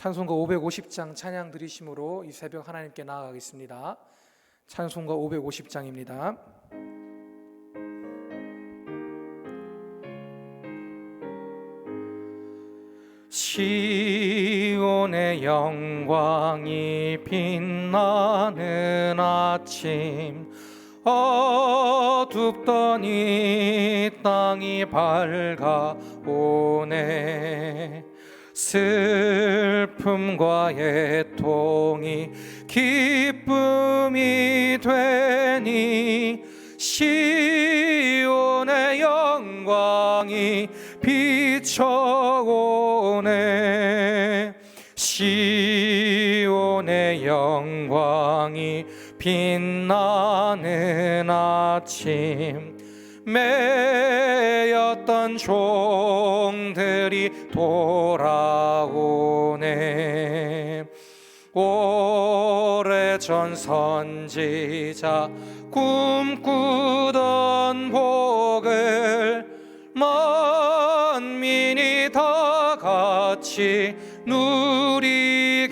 찬송가 550장 찬양 드리심으로 이 새벽 하나님께 나아가겠습니다. 찬송가 550장입니다. 시온의 영광이 빛나는 아침, 어둡던 이 땅이 밝아오네. 슬픔과 애통이 기쁨이 되니 시온의 영광이 비춰오네. 시온의 영광이 빛나는 아침, 매였던 종들이 돌아오네. 오래전 선지자 꿈꾸던 복을 만민이 다 같이 누리겠네.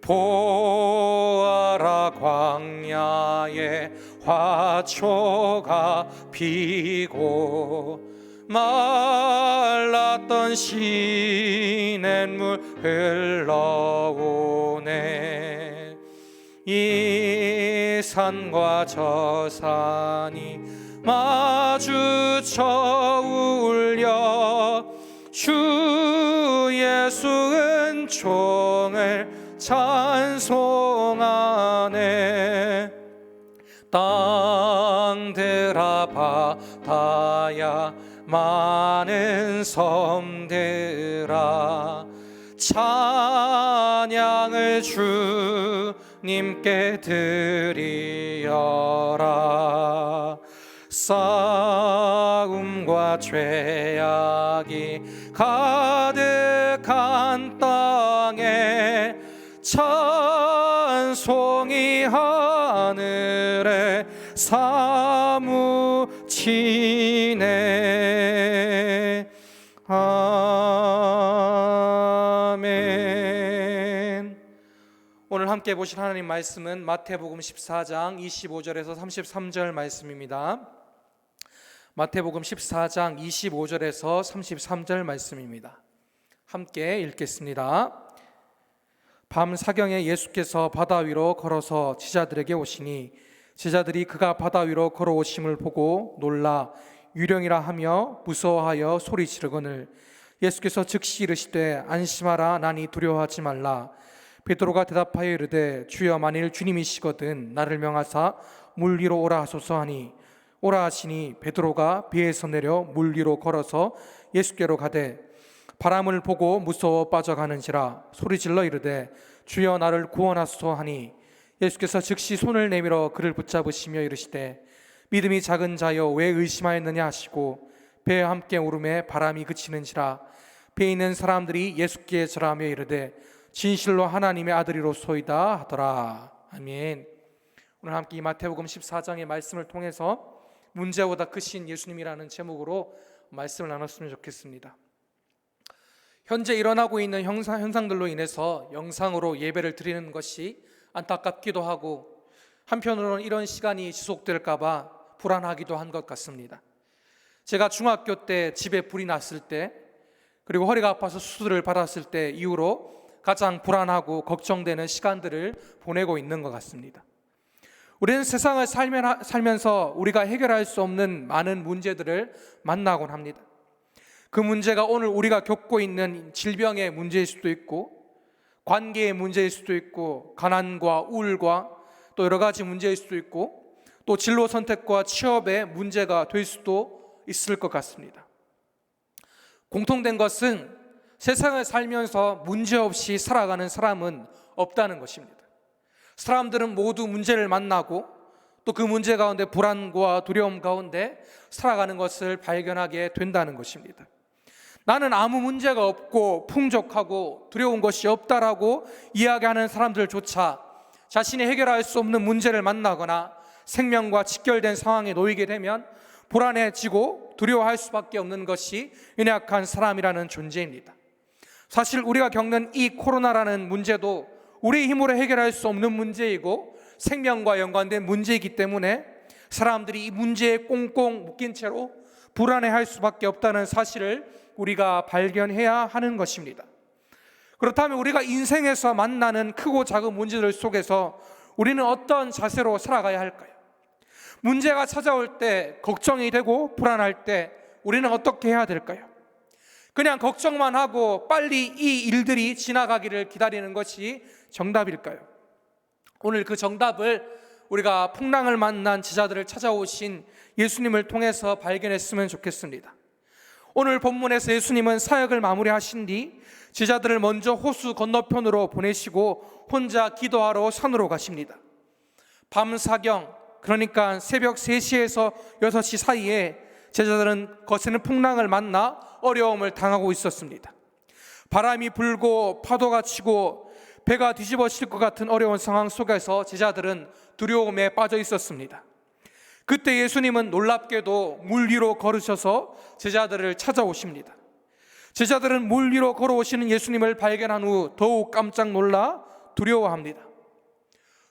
보아라, 광야에 화초가 피고 말랐던 시냇물 흘러오네. 이 산과 저 산이 마주쳐 울려 주 예수 은총을 찬송하네. 땅들아 바다야 많은 섬들아 찬양을 주님께 드리어라. 싸움과 죄악이 가득한 땅에 찬송이 하늘에 사무치네. 아멘. 오늘 함께 보실 하나님 말씀은 마태복음 14장 25절에서 33절 말씀입니다. 마태복음 14장 25절에서 33절 말씀입니다. 함께 읽겠습니다. 밤 사경에 예수께서 바다 위로 걸어서 제자들에게 오시니 제자들이 그가 바다 위로 걸어오심을 보고 놀라 유령이라 하며 무서워하여 소리 지르거늘 예수께서 즉시 이르시되 안심하라, 나니 두려워하지 말라. 베드로가 대답하여 이르되 주여, 만일 주님이시거든 나를 명하사 물 위로 오라 하소서 하니 오라 하시니 베드로가 배에서 내려 물 위로 걸어서 예수께로 가되 바람을 보고 무서워 빠져가는지라 소리질러 이르되 주여, 나를 구원하소서 하니 예수께서 즉시 손을 내밀어 그를 붙잡으시며 이르시되 믿음이 작은 자여 왜 의심하였느냐 하시고 배에 함께 오름에 바람이 그치는지라. 배에 있는 사람들이 예수께 절하며 이르되 진실로 하나님의 아들이로소이다 하더라. 아멘. 오늘 함께 이 마태복음 14장의 말씀을 통해서 문제보다 크신 예수님이라는 제목으로 말씀을 나눴으면 좋겠습니다. 현재 일어나고 있는 현상들로 인해서 영상으로 예배를 드리는 것이 안타깝기도 하고 한편으로는 이런 시간이 지속될까 봐 불안하기도 한 것 같습니다. 제가 중학교 때 집에 불이 났을 때, 그리고 허리가 아파서 수술을 받았을 때 이후로 가장 불안하고 걱정되는 시간들을 보내고 있는 것 같습니다. 우리는 세상을 살면서 우리가 해결할 수 없는 많은 문제들을 만나곤 합니다. 그 문제가 오늘 우리가 겪고 있는 질병의 문제일 수도 있고, 관계의 문제일 수도 있고, 가난과 우울과 또 여러 가지 문제일 수도 있고, 또 진로 선택과 취업의 문제가 될 수도 있을 것 같습니다. 공통된 것은 세상을 살면서 문제없이 살아가는 사람은 없다는 것입니다. 사람들은 모두 문제를 만나고 또 그 문제 가운데 불안과 두려움 가운데 살아가는 것을 발견하게 된다는 것입니다. 나는 아무 문제가 없고 풍족하고 두려운 것이 없다라고 이야기하는 사람들조차 자신이 해결할 수 없는 문제를 만나거나 생명과 직결된 상황에 놓이게 되면 불안해지고 두려워할 수밖에 없는 것이 연약한 사람이라는 존재입니다. 사실 우리가 겪는 이 코로나라는 문제도 우리의 힘으로 해결할 수 없는 문제이고 생명과 연관된 문제이기 때문에 사람들이 이 문제에 꽁꽁 묶인 채로 불안해할 수밖에 없다는 사실을 우리가 발견해야 하는 것입니다. 그렇다면 우리가 인생에서 만나는 크고 작은 문제들 속에서 우리는 어떤 자세로 살아가야 할까요? 문제가 찾아올 때, 걱정이 되고 불안할 때 우리는 어떻게 해야 될까요? 그냥 걱정만 하고 빨리 이 일들이 지나가기를 기다리는 것이 정답일까요? 오늘 그 정답을 우리가 풍랑을 만난 제자들을 찾아오신 예수님을 통해서 발견했으면 좋겠습니다. 오늘 본문에서 예수님은 사역을 마무리하신 뒤 제자들을 먼저 호수 건너편으로 보내시고 혼자 기도하러 산으로 가십니다. 밤사경, 그러니까 새벽 3시에서 6시 사이에 제자들은 거세는 풍랑을 만나 어려움을 당하고 있었습니다. 바람이 불고 파도가 치고 배가 뒤집어질 것 같은 어려운 상황 속에서 제자들은 두려움에 빠져 있었습니다. 그때 예수님은 놀랍게도 물 위로 걸으셔서 제자들을 찾아오십니다. 제자들은 물 위로 걸어오시는 예수님을 발견한 후 더욱 깜짝 놀라 두려워합니다.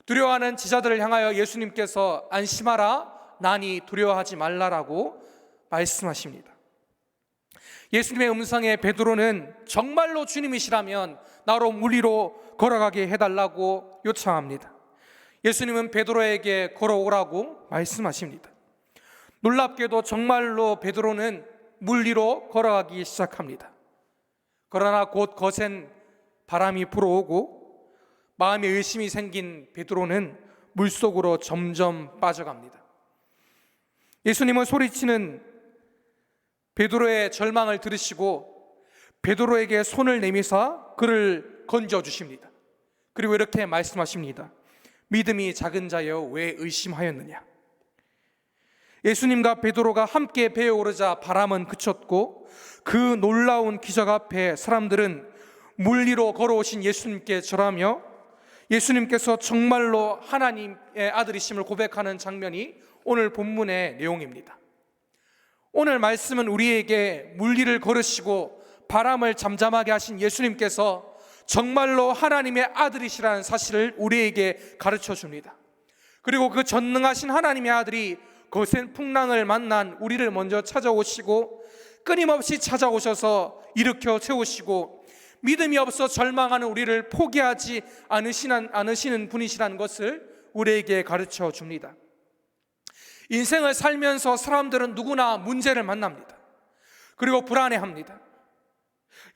두려워하는 제자들을 향하여 예수님께서 안심하라, 나니 두려워하지 말라라고 말씀하십니다. 예수님의 음성에 베드로는 정말로 주님이시라면 나로 물 위로 걸어가게 해달라고 요청합니다. 예수님은 베드로에게 걸어오라고 말씀하십니다. 놀랍게도 정말로 베드로는 물 위로 걸어가기 시작합니다. 그러나 곧 거센 바람이 불어오고 마음에 의심이 생긴 베드로는 물속으로 점점 빠져갑니다. 예수님은 소리치는 베드로의 절망을 들으시고 베드로에게 손을 내미사 그를 건져주십니다. 그리고 이렇게 말씀하십니다. 믿음이 작은 자여 왜 의심하였느냐. 예수님과 베드로가 함께 배에 오르자 바람은 그쳤고 그 놀라운 기적 앞에 사람들은 물 위로 걸어오신 예수님께 절하며 예수님께서 정말로 하나님의 아들이심을 고백하는 장면이 오늘 본문의 내용입니다. 오늘 말씀은 우리에게 물 위를 걸으시고 바람을 잠잠하게 하신 예수님께서 정말로 하나님의 아들이시라는 사실을 우리에게 가르쳐 줍니다. 그리고 그 전능하신 하나님의 아들이 거센 풍랑을 만난 우리를 먼저 찾아오시고 끊임없이 찾아오셔서 일으켜 세우시고 믿음이 없어 절망하는 우리를 포기하지 않으시는 분이시라는 것을 우리에게 가르쳐 줍니다. 인생을 살면서 사람들은 누구나 문제를 만납니다. 그리고 불안해합니다.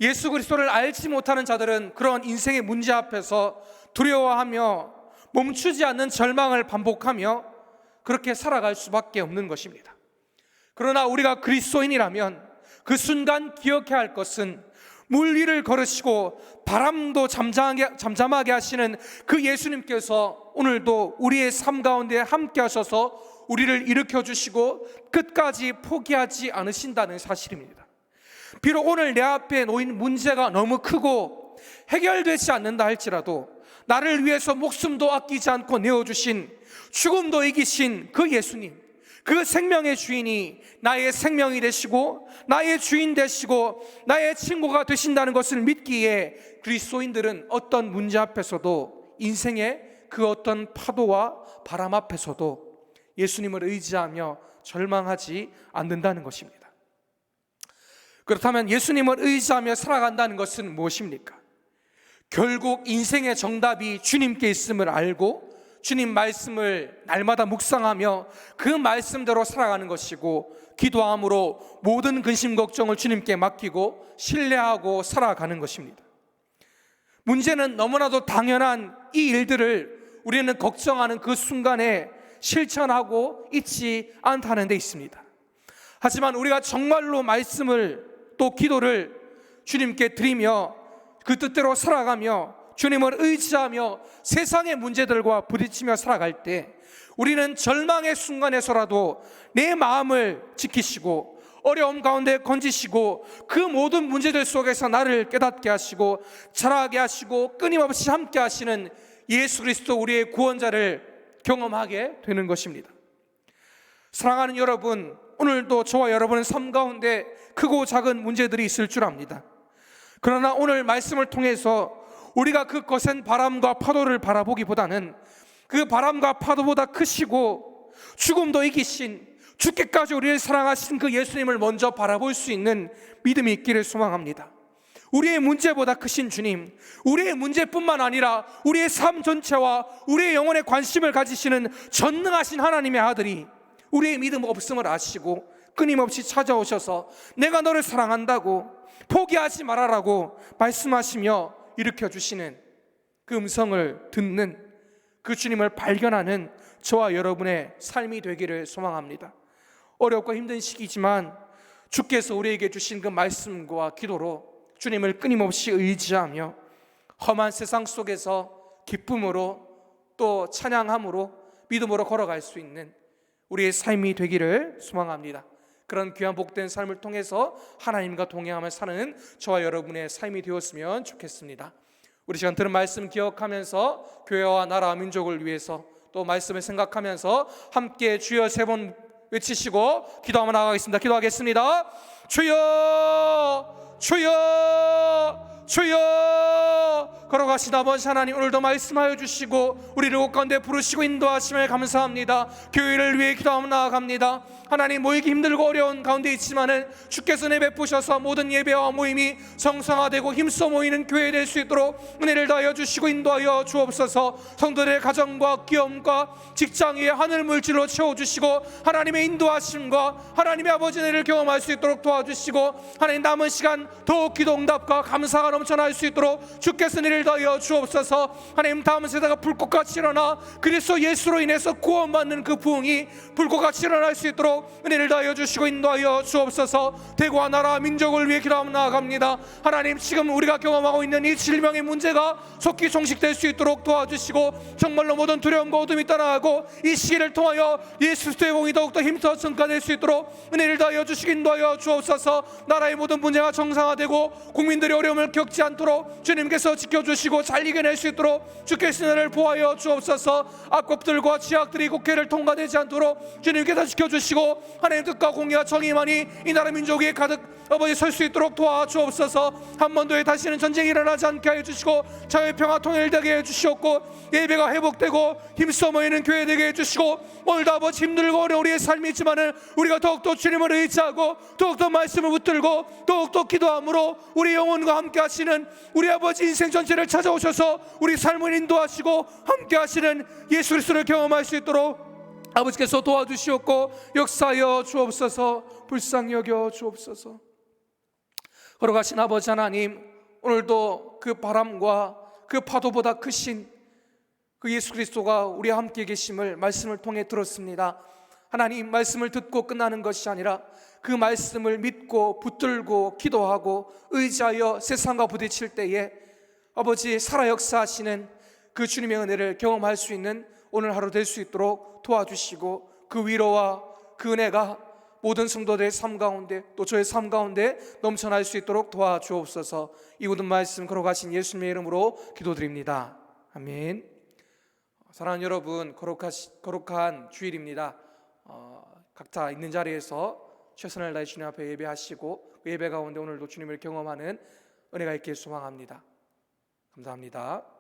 예수 그리스도를 알지 못하는 자들은 그런 인생의 문제 앞에서 두려워하며 멈추지 않는 절망을 반복하며 그렇게 살아갈 수밖에 없는 것입니다. 그러나 우리가 그리스도인이라면 그 순간 기억해야 할 것은 물 위를 걸으시고 바람도 잠잠하게 하시는 그 예수님께서 오늘도 우리의 삶 가운데 함께 하셔서 우리를 일으켜 주시고 끝까지 포기하지 않으신다는 사실입니다. 비록 오늘 내 앞에 놓인 문제가 너무 크고 해결되지 않는다 할지라도 나를 위해서 목숨도 아끼지 않고 내어주신 죽음도 이기신 그 예수님, 그 생명의 주인이 나의 생명이 되시고 나의 주인 되시고 나의 친구가 되신다는 것을 믿기에 그리스도인들은 어떤 문제 앞에서도 인생의 그 어떤 파도와 바람 앞에서도 예수님을 의지하며 절망하지 않는다는 것입니다. 그렇다면 예수님을 의지하며 살아간다는 것은 무엇입니까? 결국 인생의 정답이 주님께 있음을 알고 주님 말씀을 날마다 묵상하며 그 말씀대로 살아가는 것이고 기도함으로 모든 근심 걱정을 주님께 맡기고 신뢰하고 살아가는 것입니다. 문제는 너무나도 당연한 이 일들을 우리는 걱정하는 그 순간에 실천하고 있지 않다는 데 있습니다. 하지만 우리가 정말로 말씀을 또 기도를 주님께 드리며 그 뜻대로 살아가며 주님을 의지하며 세상의 문제들과 부딪히며 살아갈 때 우리는 절망의 순간에서라도 내 마음을 지키시고 어려움 가운데 건지시고 그 모든 문제들 속에서 나를 깨닫게 하시고 자라게 하시고 끊임없이 함께 하시는 예수 그리스도 우리의 구원자를 경험하게 되는 것입니다. 사랑하는 여러분, 오늘도 저와 여러분의 삶 가운데 크고 작은 문제들이 있을 줄 압니다. 그러나 오늘 말씀을 통해서 우리가 그 거센 바람과 파도를 바라보기보다는 그 바람과 파도보다 크시고 죽음도 이기신, 죽기까지 우리를 사랑하신 그 예수님을 먼저 바라볼 수 있는 믿음이 있기를 소망합니다. 우리의 문제보다 크신 주님, 우리의 문제뿐만 아니라 우리의 삶 전체와 우리의 영혼에 관심을 가지시는 전능하신 하나님의 아들이 우리의 믿음 없음을 아시고 끊임없이 찾아오셔서 내가 너를 사랑한다고, 포기하지 말아라고 말씀하시며 일으켜주시는 그 음성을 듣는 그 주님을 발견하는 저와 여러분의 삶이 되기를 소망합니다. 어렵고 힘든 시기지만 주께서 우리에게 주신 그 말씀과 기도로 주님을 끊임없이 의지하며 험한 세상 속에서 기쁨으로 또 찬양함으로 믿음으로 걸어갈 수 있는 우리의 삶이 되기를 소망합니다. 그런 귀한 복된 삶을 통해서 하나님과 동행하며 사는 저와 여러분의 삶이 되었으면 좋겠습니다. 우리 시간 들은 말씀 기억하면서 교회와 나라 민족을 위해서 또 말씀을 생각하면서 함께 주여 3번 외치시고 기도하며 나가겠습니다. 기도하겠습니다. 주여, 주여, 주여. 걸어가신 아버지 하나님, 오늘도 말씀하여 주시고 우리를 옷 가운데 부르시고 인도하심을 감사합니다. 교회를 위해 기도하며 나아갑니다. 하나님, 모이기 힘들고 어려운 가운데 있지만은 주께서 내베푸셔서 모든 예배와 모임이 성성화되고 힘써 모이는 교회 될 수 있도록 은혜를 다하여 주시고 인도하여 주옵소서. 성도들의 가정과 기업과 직장 위에 하늘 물질로 채워주시고 하나님의 인도하심과 하나님의 아버지 은혜를 경험할 수 있도록 도와주시고 하나님, 남은 시간 더욱 기도 응답과 감사가 넘쳐날 수 있도록 주께서 은혜를 다하여 주옵소서. 하나님, 다음 세대가 불꽃같이 일어나 그리스도 예수로 인해서 구원받는 그 부흥이 불꽃같이 일어날 수 있도록 은혜를 다하여 주시고 인도하여 주옵소서. 대구와 나라 민족을 위해 기도하며 나아갑니다. 하나님, 지금 우리가 경험하고 있는 이 질병의 문제가 속히 종식될 수 있도록 도와주시고 정말로 모든 두려움과 어둠이 떠나가고 이 시기를 통하여 예수 그리스도의 복음이 더욱더 힘써 증가될 수 있도록 은혜를 다하여 주시고 인도하여 주옵소서. 나라의 모든 문제가 정상화되고 국민들의 어려움을 겪지 않도록 주님께서 지켜주시고 잘 이겨낼 수 있도록 주께서 은혜를 보하여 주옵소서. 악법들과 지약들이 국회를 통과되지 않도록 주님께서 지켜주시고 하나님 뜻과 공의와 정의만이 이 나라 민족 위에 가득 아버지 설 수 있도록 도와주옵소서. 한반도에 다시는 전쟁이 일어나지 않게 하여 주시고 자유의 평화 통일되게 해주시옵고 예배가 회복되고 힘써 모이는 교회 되게 해주시고 오늘도 아버지 힘들고 어려운 우리의 삶이 있지만은 우리가 더욱더 주님을 의지하고 더욱더 말씀을 붙들고 더욱더 기도함으로 우리 영혼과 함께 하시는 우리 아버지 인생 전체를 찾아오셔서 우리 삶을 인도하시고 함께 하시는 예수 그리스도를 경험할 수 있도록 아버지께서 도와주시옵고 역사하여 주옵소서. 불쌍히 여겨 주옵소서. 걸어가신 아버지 하나님, 오늘도 그 바람과 그 파도보다 크신 그 예수 그리스도가 우리와 함께 계심을 말씀을 통해 들었습니다. 하나님, 말씀을 듣고 끝나는 것이 아니라 그 말씀을 믿고 붙들고 기도하고 의지하여 세상과 부딪힐 때에 아버지 살아 역사하시는 그 주님의 은혜를 경험할 수 있는 오늘 하루 될 수 있도록 도와주시고 그 위로와 그 은혜가 모든 성도들의 삶 가운데 또 저의 삶 가운데 넘쳐날 수 있도록 도와주옵소서. 이 모든 말씀 걸어가신 예수님의 이름으로 기도드립니다. 아멘. 사랑하는 여러분, 거룩한 주일입니다. 각자 있는 자리에서 최선을 다해 주님 앞에 예배하시고 그 예배 가운데 오늘도 주님을 경험하는 은혜가 있길 소망합니다. 감사합니다.